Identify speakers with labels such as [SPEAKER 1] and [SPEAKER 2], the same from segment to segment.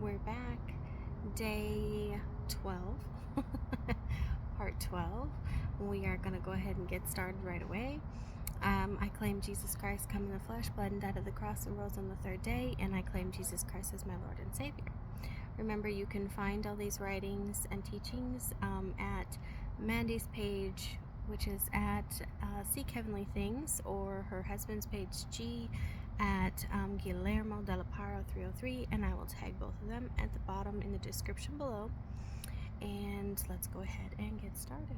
[SPEAKER 1] We're back. Day 12, part 12. We are going to go ahead and get started right away. I claim Jesus Christ come in the flesh, bled and died at the cross and rose on the third day, and I claim Jesus Christ as my Lord and Savior. Remember, you can find all these writings and teachings at Mandy's page, which is at Seek Heavenly Things, or her husband's page G at Guillermo de la Parra 303, and I will tag both of them at the bottom in the description below. And let's go ahead and get started.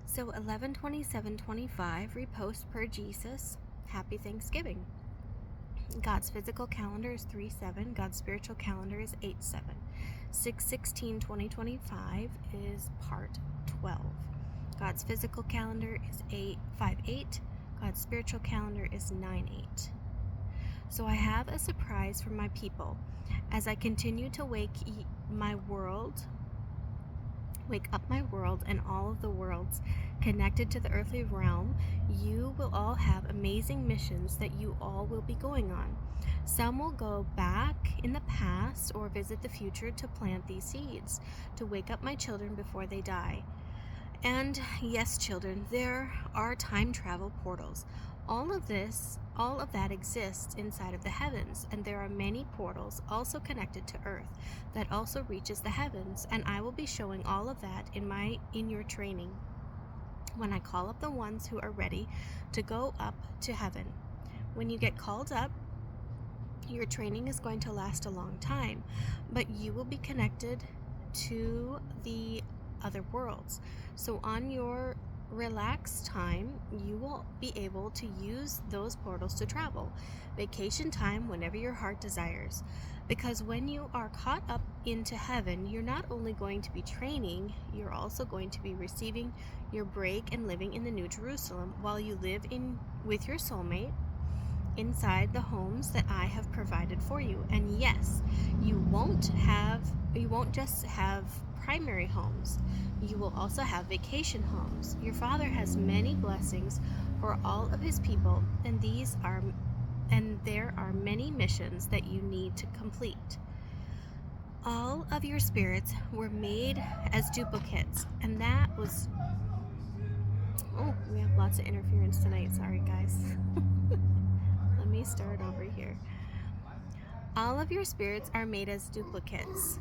[SPEAKER 1] So 11/27/25, repost per Jesus. Happy Thanksgiving. God's physical calendar is 3/7. God's spiritual calendar is 8/7. 6/16/2025 is part 12. God's physical calendar is 5/8. God's spiritual calendar is 9/8. So I have a surprise for my people. As I continue to wake up my world and all of the worlds connected to the earthly realm, you will all have amazing missions that you all will be going on. Some will go back in the past or visit the future to plant these seeds, to wake up my children before they die. And yes, children, there are time travel portals. All of that exists inside of the heavens, and there are many portals also connected to earth that also reaches the heavens, and I will be showing all of that in your training when I call up the ones who are ready to go up to heaven. When you get called up, your training is going to last a long time, but you will be connected to the other worlds. So on your relaxed time, you will be able to use those portals to travel. Vacation time whenever your heart desires. Because when you are caught up into heaven, you're not only going to be training, you're also going to be receiving your break and living in the New Jerusalem while you live with your soulmate inside the homes that I have provided for you. And yes, you won't just have primary homes. You will also have vacation homes. Your Father has many blessings for all of his people, and there are many missions that you need to complete. All of your spirits were made as duplicates, and that was... Oh, we have lots of interference tonight. Sorry, guys. Let me start over here. All of your spirits are made as duplicates.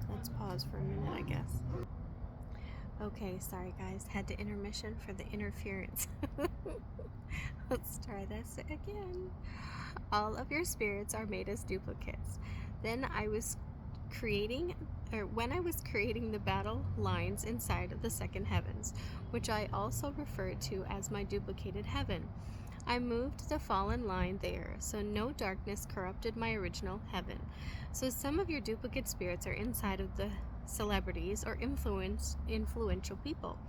[SPEAKER 1] Let's pause for a minute, I guess. Okay, sorry guys, had to intermission for the interference. Let's try this again. All of your spirits are made as duplicates. When I was creating the battle lines inside of the second heavens, which I also referred to as my duplicated heaven, I moved the fallen line there, so no darkness corrupted my original heaven. So some of your duplicate spirits are inside of the celebrities or influential people.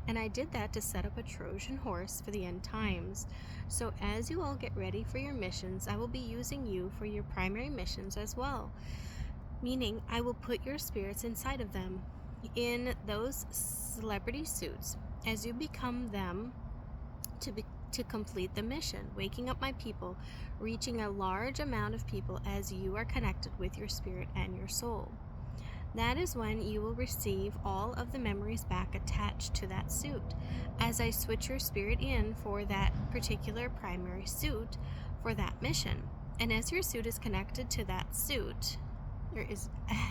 [SPEAKER 1] And I did that to set up a Trojan horse for the end times. So as you all get ready for your missions, I will be using you for your primary missions as well. Meaning, I will put your spirits inside of them, in those celebrity suits, as you become them to complete the mission, waking up my people, reaching a large amount of people as you are connected with your spirit and your soul. That is when you will receive all of the memories back attached to that suit, as I switch your spirit in for that particular primary suit for that mission. And as your suit is connected to that suit,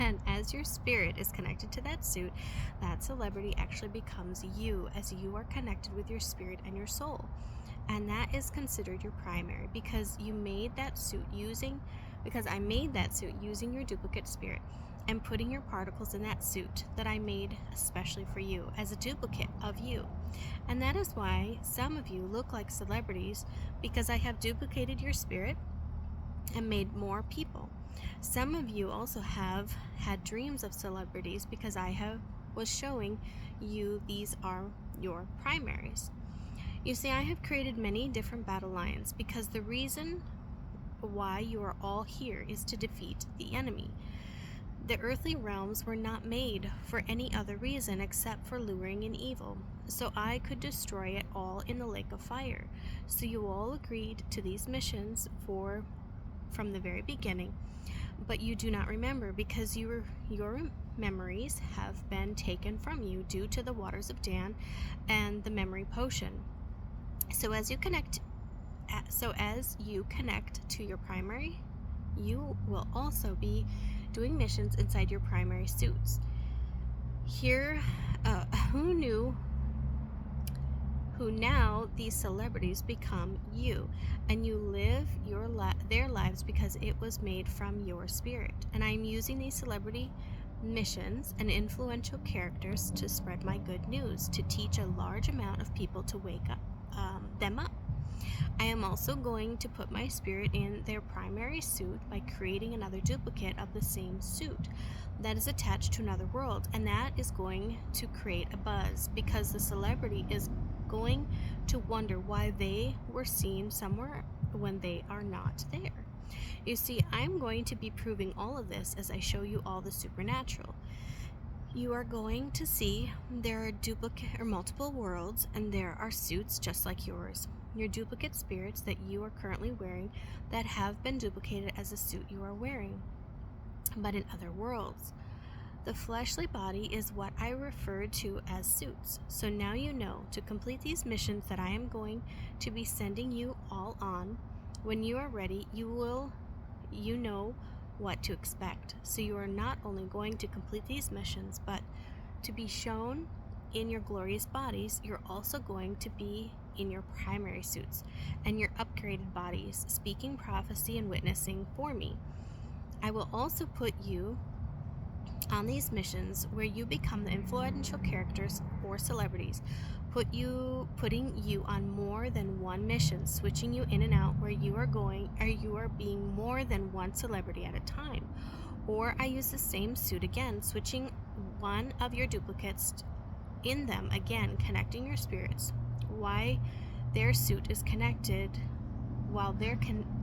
[SPEAKER 1] and as your spirit is connected to that suit, that celebrity actually becomes you, as you are connected with your spirit and your soul. And that is considered your primary, because I made that suit using your duplicate spirit and putting your particles in that suit that I made especially for you as a duplicate of you. And that is why some of you look like celebrities, because I have duplicated your spirit and made more people. Some of you also have had dreams of celebrities, because I was showing you these are your primaries. You see, I have created many different battle lines, because the reason why you are all here is to defeat the enemy. The earthly realms were not made for any other reason except for luring in evil, so I could destroy it all in the lake of fire. So you all agreed to these missions from the very beginning, but you do not remember because your memories have been taken from you due to the waters of Dan and the memory potion. So as you connect to your primary, you will also be doing missions inside your primary suits. Here, who now these celebrities become you, and you live their lives because it was made from your spirit. And I'm using these celebrity missions and influential characters to spread my good news, to teach a large amount of people to wake them up. I am also going to put my spirit in their primary suit by creating another duplicate of the same suit that is attached to another world, and that is going to create a buzz because the celebrity is going to wonder why they were seen somewhere when they are not there. You see, I'm going to be proving all of this as I show you all the supernatural. You are going to see there are duplicate or multiple worlds, and there are suits just like yours. Your duplicate spirits that you are currently wearing that have been duplicated as a suit you are wearing, but in other worlds. The fleshly body is what I refer to as suits. So now you know to complete these missions that I am going to be sending you all on. When you are ready, you know what to expect. So you are not only going to complete these missions, but to be shown in your glorious bodies, you're also going to be in your primary suits and your upgraded bodies, speaking prophecy and witnessing for me. I will also put you on these missions where you become the influential characters or celebrities, putting you on more than one mission, switching you in and out where you are being more than one celebrity at a time. Or I use the same suit again, switching one of your duplicates in them again, connecting your spirits. Why their suit is connected, while their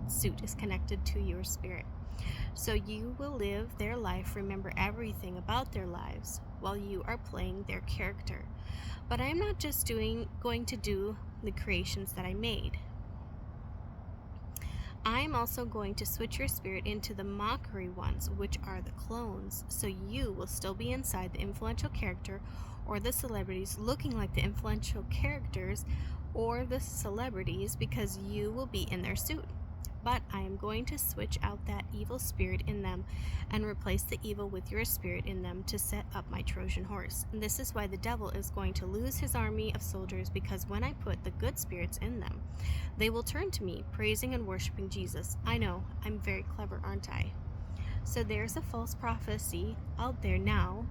[SPEAKER 1] suit is connected to your spirit. So you will live their life, remember everything about their lives while you are playing their character. But I am not just going to do the creations that I made. I am also going to switch your spirit into the mockery ones, which are the clones. So you will still be inside the influential character or the celebrities, looking like the influential characters or the celebrities because you will be in their suit. But I am going to switch out that evil spirit in them and replace the evil with your spirit in them to set up my Trojan horse. And this is why the devil is going to lose his army of soldiers, because when I put the good spirits in them, they will turn to me, praising and worshiping Jesus. I know, I'm very clever, aren't I? So there's a false prophecy out there now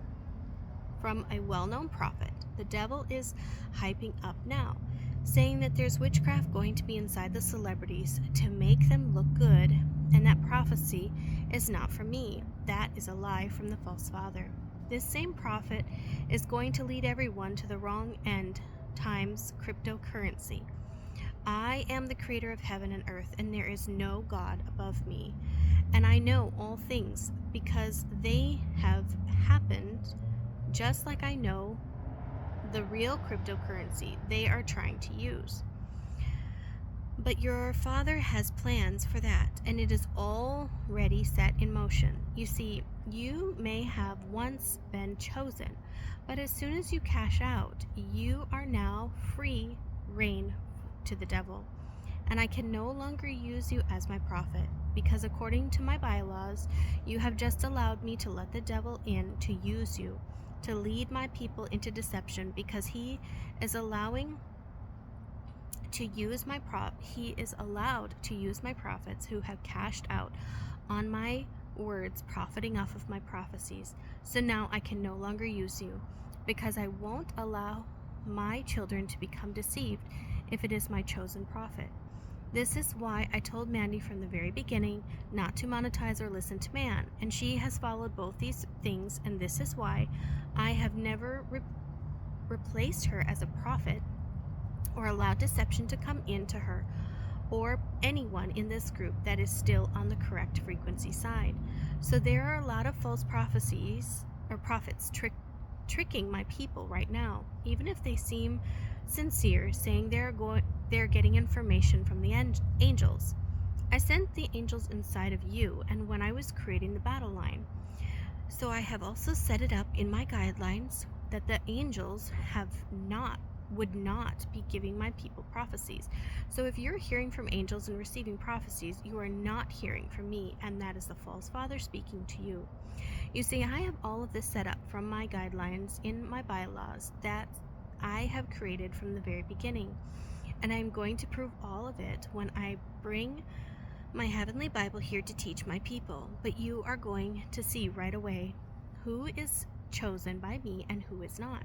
[SPEAKER 1] from a well-known prophet. The devil is hyping up now, saying that there's witchcraft going to be inside the celebrities to make them look good, and that prophecy is not from me. That is a lie from the false father. This same prophet is going to lead everyone to the wrong end times cryptocurrency. I am the creator of heaven and earth, and there is no God above me. And I know all things because they have happened, just like I know the real cryptocurrency they are trying to use. But your father has plans for that, and it is already set in motion. You see, you may have once been chosen, but as soon as you cash out, you are now free reign to the devil. And I can no longer use you as my prophet, because according to my bylaws, you have just allowed me to let the devil in to use you, to lead my people into deception, because he is allowed to use my prophets who have cashed out on my words, profiting off of my prophecies. So now I can no longer use you, because I won't allow my children to become deceived if it is my chosen prophet. This is why I told Mandy from the very beginning not to monetize or listen to man, and she has followed both these things, and this is why I have never replaced her as a prophet or allowed deception to come into her or anyone in this group that is still on the correct frequency side. So there are a lot of false prophecies or prophets tricking my people right now, even if they seem sincere, saying they're getting information from the angels. I sent the angels inside of you and when I was creating the battle line. So I have also set it up in my guidelines that the angels would not be giving my people prophecies. So if you're hearing from angels and receiving prophecies, you are not hearing from me, and that is the false father speaking to you. You see, I have all of this set up from my guidelines in my bylaws that I have created from the very beginning. And I'm going to prove all of it when I bring my heavenly Bible here to teach my people. But you are going to see right away who is chosen by me and who is not.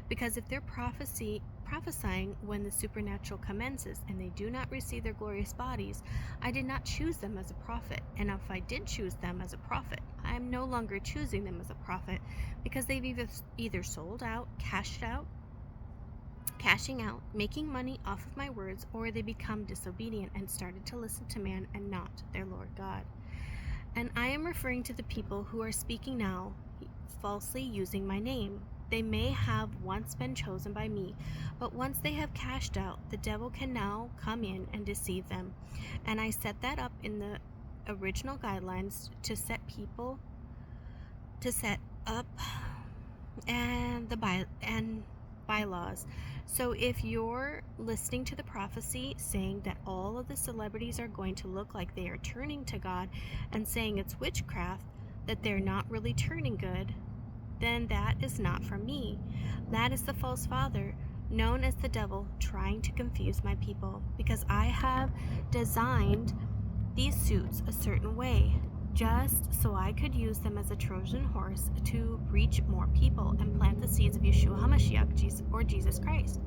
[SPEAKER 1] Because if they're prophesying when the supernatural commences and they do not receive their glorious bodies, I did not choose them as a prophet. And if I did choose them as a prophet, I am no longer choosing them as a prophet because they've either sold out, cashing out, making money off of my words, or they become disobedient and started to listen to man and not their Lord God. And I am referring to the people who are speaking now falsely using my name. They may have once been chosen by me, but once they have cashed out, the devil can now come in and deceive them. And I set that up in the original guidelines to set up and bylaws. So if you're listening to the prophecy saying that all of the celebrities are going to look like they are turning to God and saying it's witchcraft, that they're not really turning good, then that is not from me. That is the false father, known as the devil, trying to confuse my people, because I have designed these suits a certain way, just so I could use them as a Trojan horse to reach more people and plant the seeds of Yeshua HaMashiach, or Jesus Christ.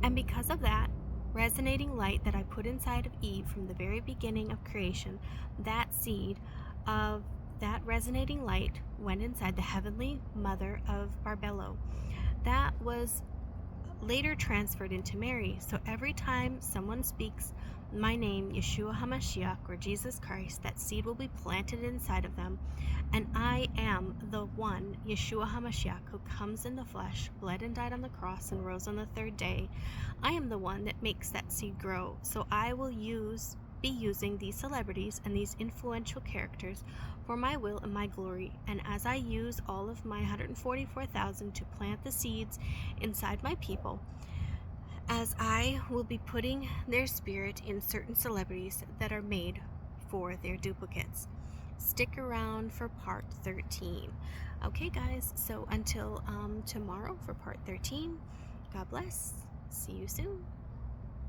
[SPEAKER 1] And because of that resonating light that I put inside of Eve from the very beginning of creation, that seed of that resonating light went inside the heavenly mother of Barbelo. That was later transferred into Mary. So every time someone speaks my name, Yeshua HaMashiach, or Jesus Christ, that seed will be planted inside of them. And I am the one, Yeshua HaMashiach, who comes in the flesh, bled and died on the cross, and rose on the third day. I am the one that makes that seed grow. So I will be using these celebrities and these influential characters for my will and my glory. And as I use all of my 144,000 to plant the seeds inside my people, as I will be putting their spirit in certain celebrities that are made for their duplicates. Stick around for part 13. Okay, guys, so until tomorrow for part 13, God bless. See you soon.